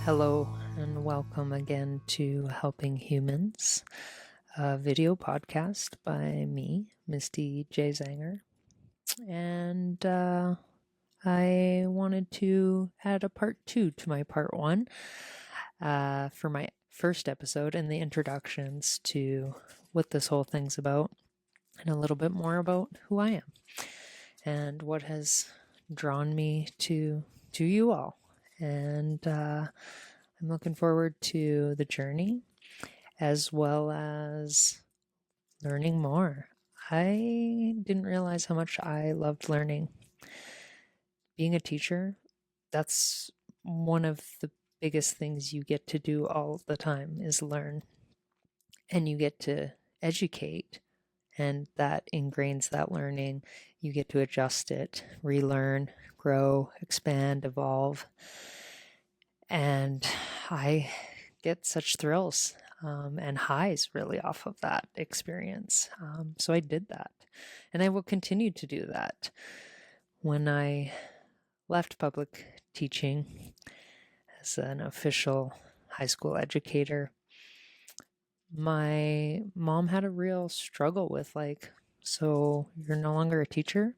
Hello and welcome again to Helping Humins, a video podcast by me, Misty J. Zanger. And I wanted to add a part 2 to my part 1 for my first episode and the introductions to what this whole thing's about and a little bit more about who I am and what has drawn me to you all. And I'm looking forward to the journey as well as learning more. I didn't realize how much I loved learning. Being a teacher, that's one of the biggest things you get to do all the time is learn. And you get to educate, and that ingrains that learning. You get to adjust it, relearn, grow, expand, evolve. And I get such thrills and highs really off of that experience. So I did that. And I will continue to do that. When I left public teaching as an official high school educator, my mom had a real struggle with so you're no longer a teacher?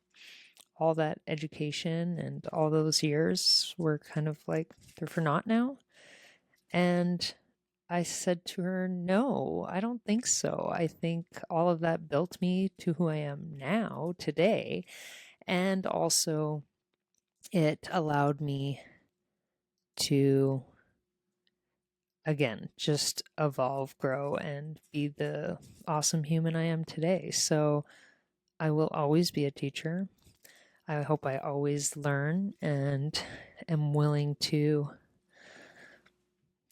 All that education and all those years were kind of like, they're for naught now? And I said to her, no, I don't think so. I think all of that built me to who I am now, today. And also, it allowed me to, again, just evolve, grow, and be the awesome human I am today. So I will always be a teacher. I hope I always learn and am willing to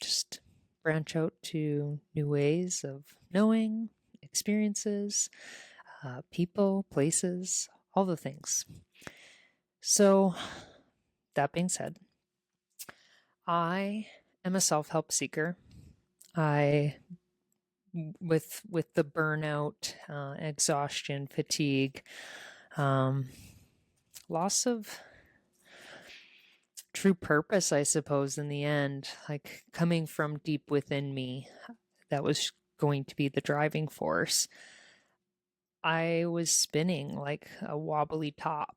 just branch out to new ways of knowing, experiences, people, places, all the things. So, that being said, I am a self-help seeker. I, with the burnout, exhaustion, fatigue, loss of true purpose, I suppose, in the end, like coming from deep within me, that was going to be the driving force. I was spinning like a wobbly top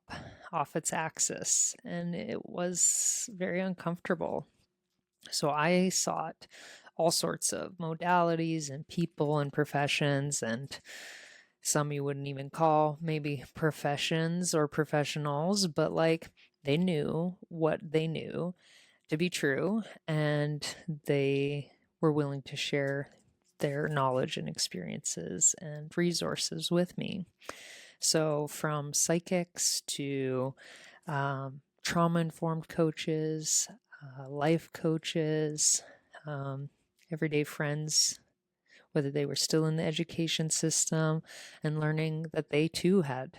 off its axis, and it was very uncomfortable. So I sought all sorts of modalities and people and professions, and some you wouldn't even call maybe professions or professionals, but they knew what they knew to be true, and they were willing to share their knowledge and experiences and resources with me. So from psychics to trauma-informed coaches, life coaches, everyday friends, whether they were still in the education system and learning that they too had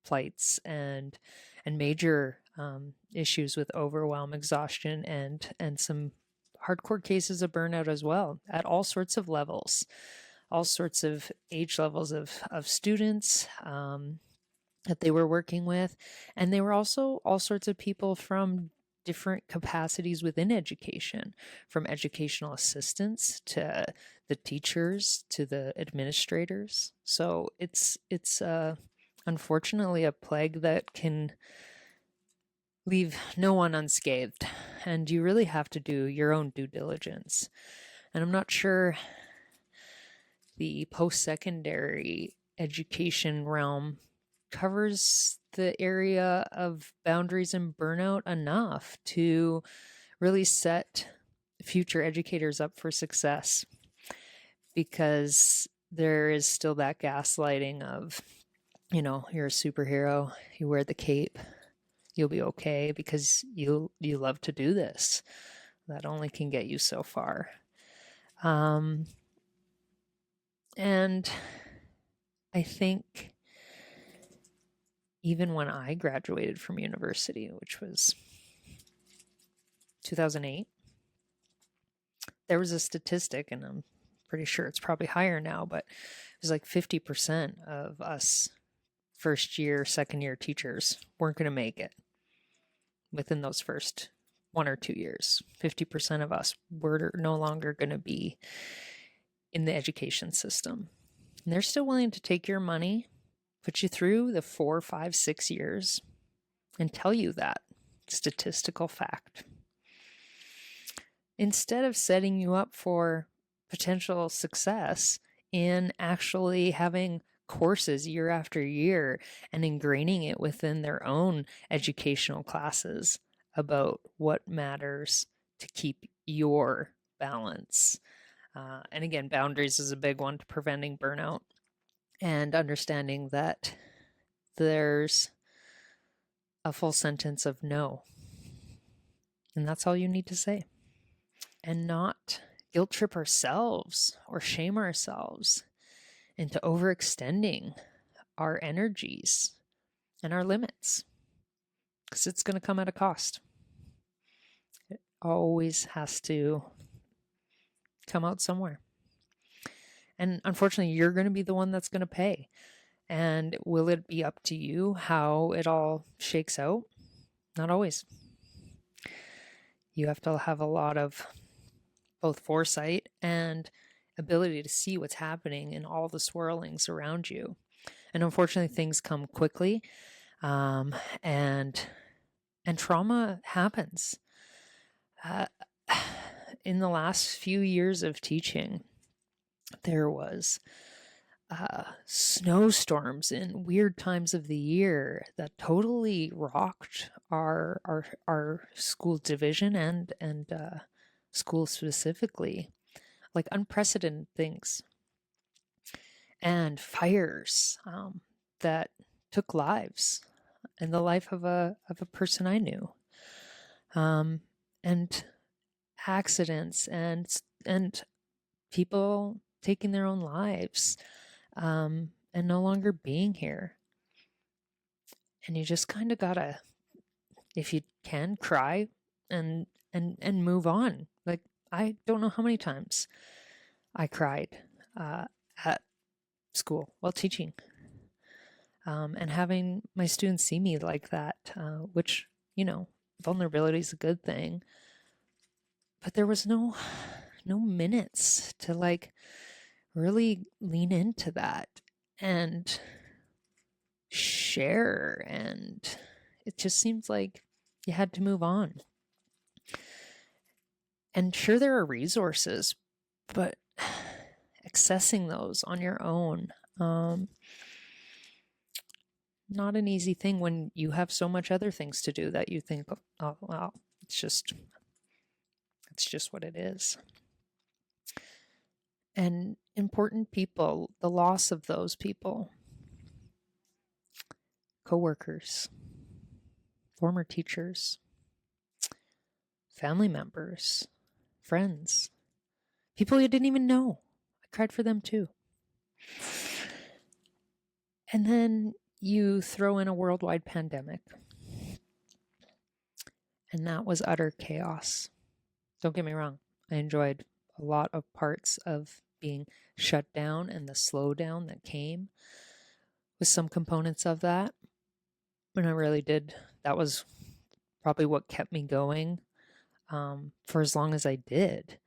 plights and major issues with overwhelm, exhaustion, and some hardcore cases of burnout as well at all sorts of levels, all sorts of age levels of students that they were working with. And they were also all sorts of people from different capacities within education, from educational assistants to the teachers to the administrators. So it's unfortunately a plague that can leave no one unscathed, and you really have to do your own due diligence. And I'm not sure the post-secondary education realm covers the area of boundaries and burnout enough to really set future educators up for success, because there is still that gaslighting of, you're a superhero, you wear the cape, you'll be okay because you love to do this. That only can get you so far. And I think even when I graduated from university, which was 2008, there was a statistic, and I'm pretty sure it's probably higher now, but it was like 50% of us first year, second year teachers weren't going to make it within those first 1 or 2 years. 50% of us, we're no longer going to be in the education system. And they're still willing to take your money, put you through the 4, 5, 6 years, and tell you that statistical fact. Instead of setting you up for potential success in actually having courses year after year and ingraining it within their own educational classes about what matters to keep your balance. And again, boundaries is a big one to preventing burnout, and understanding that there's a full sentence of no. And that's all you need to say. And not guilt trip ourselves or shame ourselves into overextending our energies and our limits, because it's going to come at a cost. It always has to come out somewhere. And unfortunately, you're going to be the one that's going to pay. And will it be up to you how it all shakes out? Not always. You have to have a lot of both foresight and ability to see what's happening in all the swirlings around you. And unfortunately, things come quickly, and trauma happens. In the last few years of teaching, there was snowstorms in weird times of the year that totally rocked our school division and school specifically, like unprecedented things, and fires that took lives, and the life of a person I knew, and accidents and people taking their own lives, and no longer being here. And you just kind of gotta, if you can, cry and move on. Like, I don't know how many times I cried at school while teaching, and having my students see me like that, which, vulnerability is a good thing, but there was no minutes to like really lean into that and share, and it just seems like you had to move on. And sure, there are resources, but accessing those on your own, not an easy thing when you have so much other things to do that you think, oh well, it's just what it is. And important people, the loss of those people, coworkers, former teachers, family members, friends, people you didn't even know. I cried for them too. And then you throw in a worldwide pandemic, and that was utter chaos. Don't get me wrong, I enjoyed a lot of parts of being shut down and the slowdown that came with some components of that. And I really did. That was probably what kept me going for as long as I did,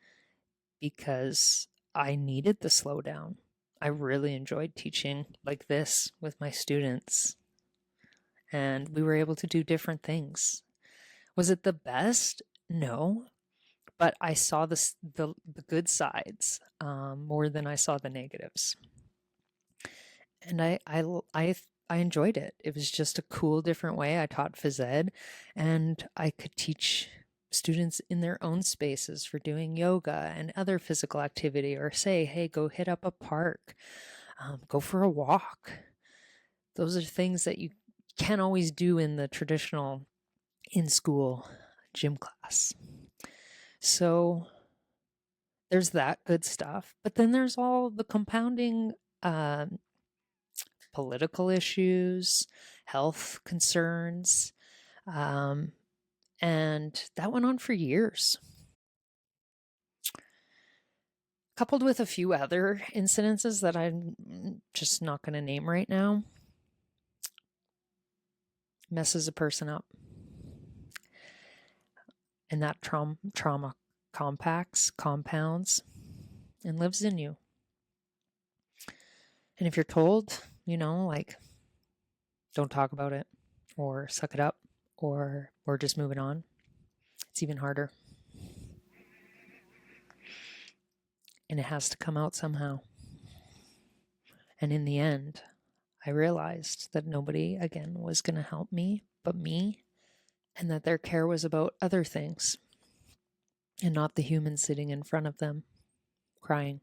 because I needed the slowdown. I really enjoyed teaching like this with my students, and we were able to do different things. Was it the best? No, but I saw the good sides more than I saw the negatives, and I enjoyed it. It was just a cool, different way. I taught phys ed, and I could teach students in their own spaces for doing yoga and other physical activity, or say, hey, go hit up a park, go for a walk. Those are things that you can't always do in the traditional in-school gym class. So there's that good stuff. But then there's all the compounding political issues, health concerns, and that went on for years. Coupled with a few other incidences that I'm just not going to name right now, messes a person up. And that trauma compounds, and lives in you. And if you're told, like, don't talk about it, or suck it up, or we're just moving on, it's even harder. And it has to come out somehow. And in the end, I realized that nobody, again, was going to help me but me, and that their care was about other things and not the human sitting in front of them, crying,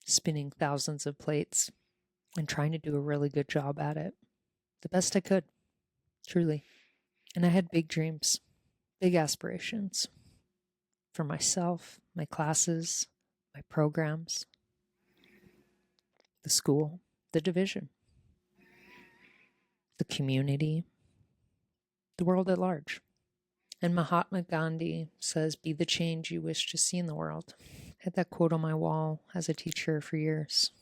spinning thousands of plates, and trying to do a really good job at it. The best I could, truly. And I had big dreams, big aspirations for myself, my classes, my programs, the school, the division, the community, the world at large. And Mahatma Gandhi says, be the change you wish to see in the world. I had that quote on my wall as a teacher for years.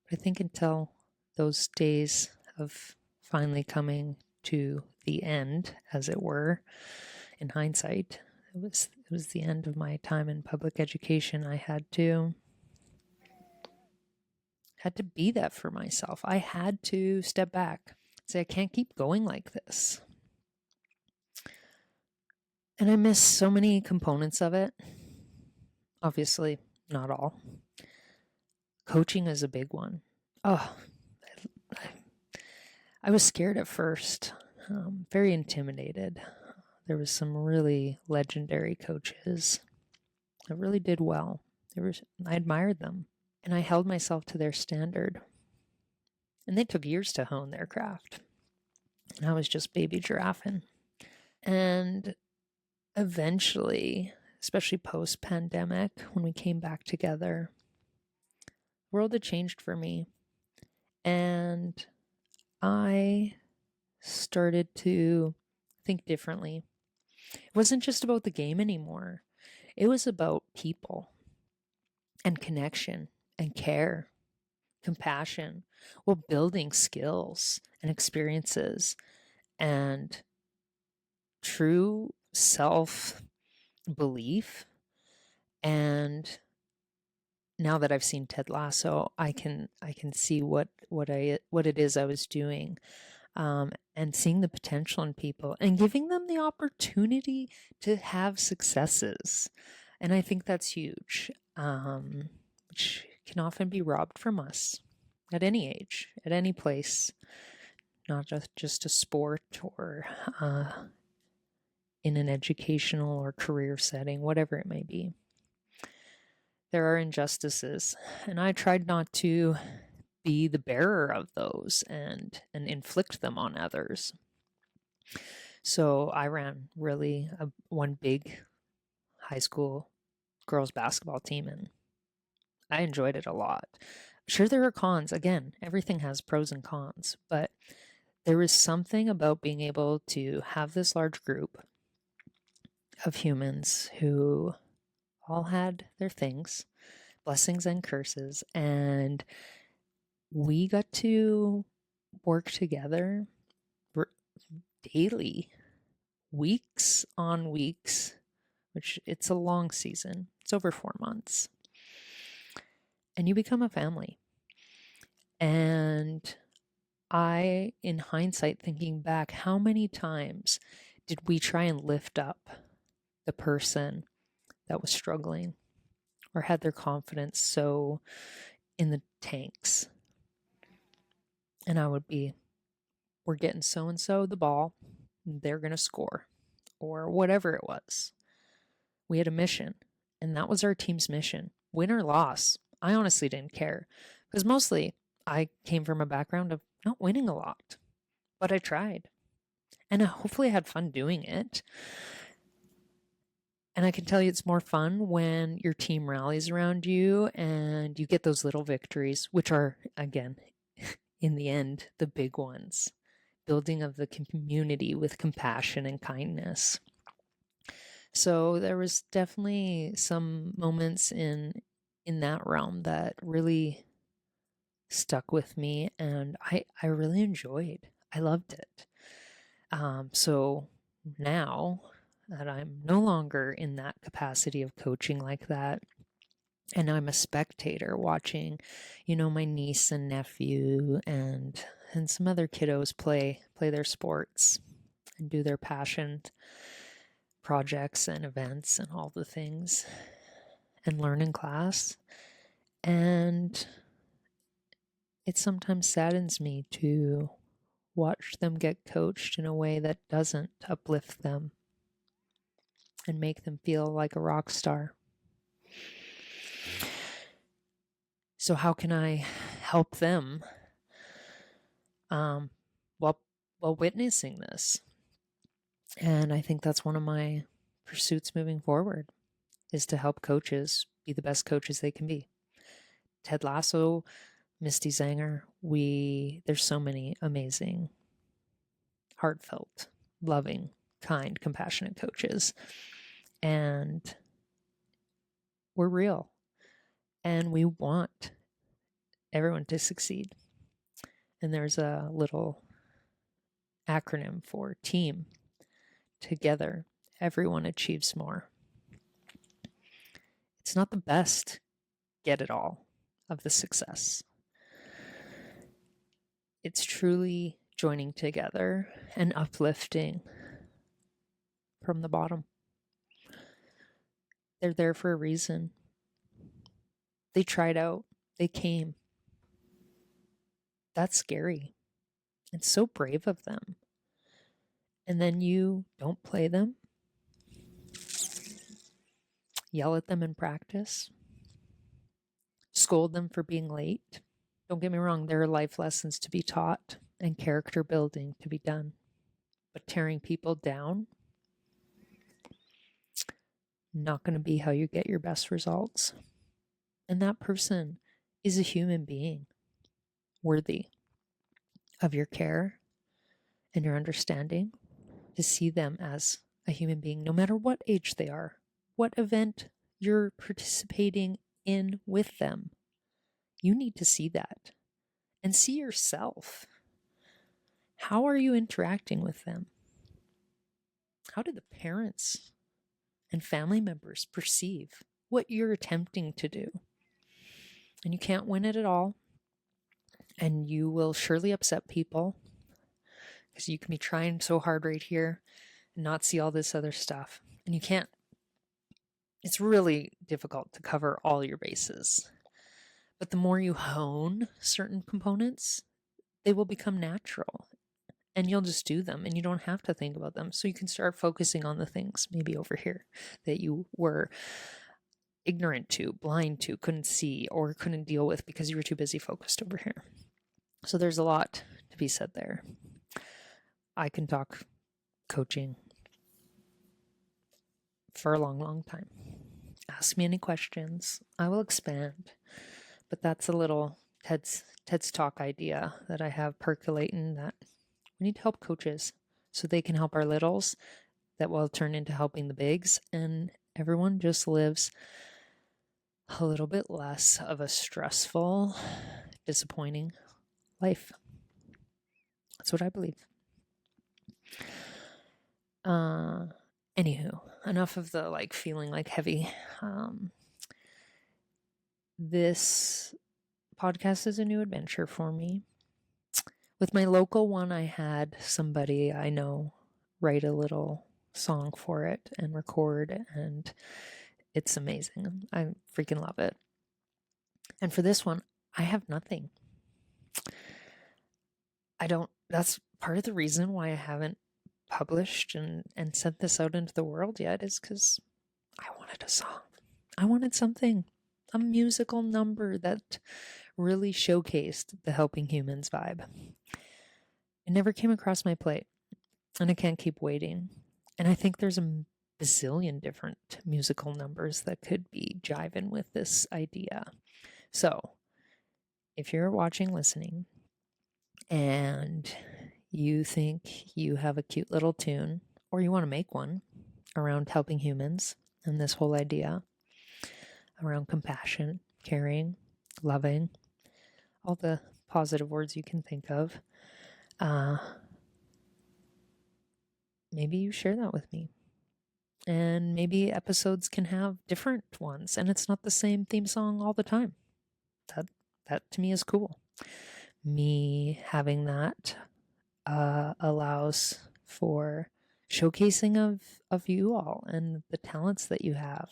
But I think until those days of finally coming to the end, as it were, in hindsight, it was the end of my time in public education. I had to be that for myself. I had to step back, say, I can't keep going like this. And I miss so many components of it. Obviously, not all. Coaching is a big one. Oh, I was scared at first, very intimidated. There was some really legendary coaches that really did well. I admired them, and I held myself to their standard. And they took years to hone their craft. And I was just baby giraffing. And eventually, especially post-pandemic, when we came back together, the world had changed for me. And I started to think differently. It wasn't just about the game anymore. It was about people and connection and care, compassion, while building skills and experiences and true self-belief. And now that I've seen Ted Lasso, I can see what it is I was doing, and seeing the potential in people and giving them the opportunity to have successes. And I think that's huge, which can often be robbed from us at any age, at any place, not just a sport or in an educational or career setting, whatever it may be. There are injustices, and I tried not to be the bearer of those and inflict them on others. So I ran really one big high school girls basketball team, and I enjoyed it a lot. Sure, there are cons. Again, everything has pros and cons, but there was something about being able to have this large group of humans who all had their things, blessings and curses, and we got to work together daily, weeks on weeks, which it's a long season. It's over 4 months. And you become a family. And I, in hindsight, thinking back, how many times did we try and lift up the person that was struggling or had their confidence so in the tanks? And I would be, we're getting so-and-so the ball, they're going to score, or whatever it was. We had a mission, and that was our team's mission. Win or loss, I honestly didn't care, because mostly I came from a background of not winning a lot, but I tried, and I hopefully had fun doing it. And I can tell you it's more fun when your team rallies around you and you get those little victories, which are, again, in the end, the big ones. Building of the community with compassion and kindness. So there was definitely some moments in that realm that really stuck with me, and I really enjoyed. I loved it. So now, that I'm no longer in that capacity of coaching like that. And I'm a spectator watching, my niece and nephew and some other kiddos play their sports and do their passion projects and events and all the things and learn in class. And it sometimes saddens me to watch them get coached in a way that doesn't uplift them and make them feel like a rock star. So how can I help them while witnessing this? And I think that's one of my pursuits moving forward, is to help coaches be the best coaches they can be. Ted Lasso, Misty Zanger, there's so many amazing, heartfelt, loving, kind, compassionate coaches. And we're real. And we want everyone to succeed. And there's a little acronym for team. Together, everyone achieves more. It's not the best get it all of the success. It's truly joining together and uplifting from the bottom. They're there for a reason. They tried out. They came. That's scary. It's so brave of them. And then you don't play them, yell at them in practice, scold them for being late. Don't get me wrong, there are life lessons to be taught and character building to be done. But tearing people down, not going to be how you get your best results. And that person is a human being worthy of your care and your understanding. To see them as a human being, no matter what age they are, what event you're participating in with them. You need to see that and see yourself. How are you interacting with them? How do the parents and family members perceive what you're attempting to do? And you can't win it at all. And you will surely upset people, because you can be trying so hard right here and not see all this other stuff. And you can't. It's really difficult to cover all your bases. But the more you hone certain components, they will become natural. And you'll just do them, and you don't have to think about them. So you can start focusing on the things maybe over here that you were ignorant to, blind to, couldn't see, or couldn't deal with because you were too busy focused over here. So there's a lot to be said there. I can talk coaching for a long, long time. Ask me any questions. I will expand. But that's a little Ted's Talk idea that I have percolating, that we need to help coaches so they can help our littles, that will turn into helping the bigs, and everyone just lives a little bit less of a stressful, disappointing life. That's what I believe. Anywho, enough of the feeling like heavy. This podcast is a new adventure for me. With my local one, I had somebody I know write a little song for it and record, and it's amazing. I freaking love it. And for this one, I have nothing. That's part of the reason why I haven't published and sent this out into the world yet, is because I wanted a song. I wanted something, a musical number that really showcased the Helping Humans vibe. It never came across my plate, and I can't keep waiting. And I think there's a bazillion different musical numbers that could be jiving with this idea. So if you're watching, listening, and you think you have a cute little tune, or you want to make one around helping humans and this whole idea around compassion, caring, loving, all the positive words you can think of, maybe you share that with me. And maybe episodes can have different ones, and it's not the same theme song all the time. That to me is cool. Me having that allows for showcasing of you all and the talents that you have.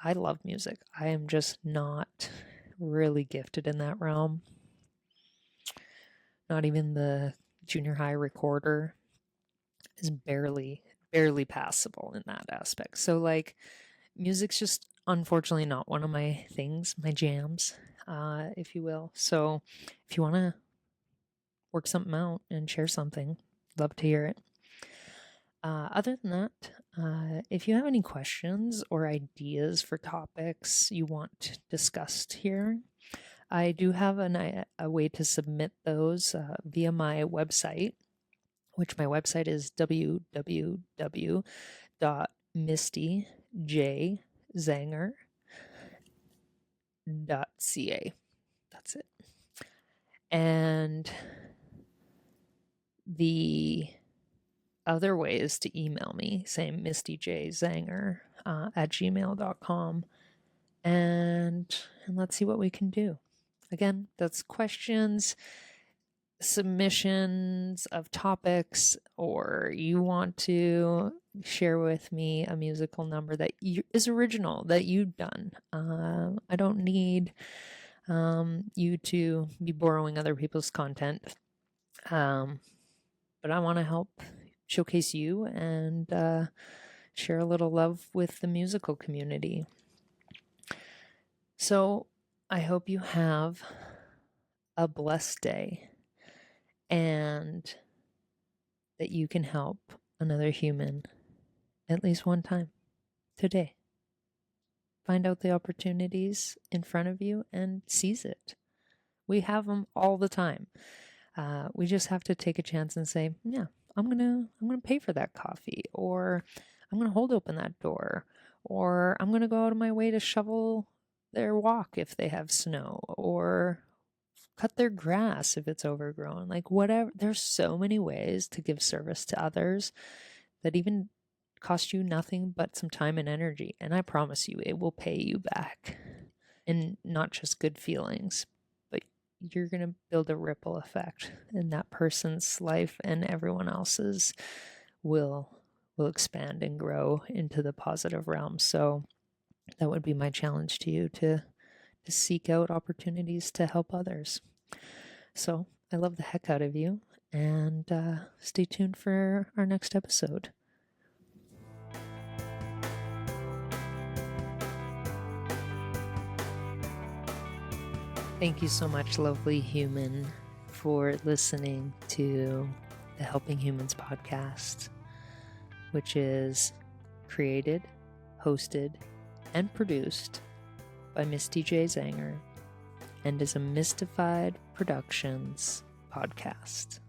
I love music. I am just not really gifted in that realm. Not even the junior high recorder is barely passable in that aspect. So like music's just unfortunately not one of my things, my jams, if you will. So if you want to work something out and share something, love to hear it. Other than that, if you have any questions or ideas for topics you want discussed here, I do have a way to submit those via my website, which my website is www.mistyjzanger.ca. That's it. And the other way is to email me, same mistyjzanger at gmail.com. And let's see what we can do. Again, that's questions, submissions of topics, or you want to share with me a musical number that is original that you've done. I don't need you to be borrowing other people's content, but I want to help showcase you and share a little love with the musical community. So I hope you have a blessed day and that you can help another human at least one time today. Find out the opportunities in front of you and seize it. We have them all the time. We just have to take a chance and say, yeah, I'm gonna pay for that coffee, or I'm gonna hold open that door, or I'm gonna go out of my way to shovel their walk if they have snow, or cut their grass if it's overgrown. Like whatever, there's so many ways to give service to others that even cost you nothing but some time and energy. And I promise you, it will pay you back. And not just good feelings, but you're going to build a ripple effect, and that person's life and everyone else's will expand and grow into the positive realm. So that would be my challenge to you, to seek out opportunities to help others. So I love the heck out of you, and stay tuned for our next episode. Thank you so much, lovely human, for listening to the Helping Humans podcast, which is created, hosted, and produced by Misty J. Zanger and is a Mystified Productions podcast.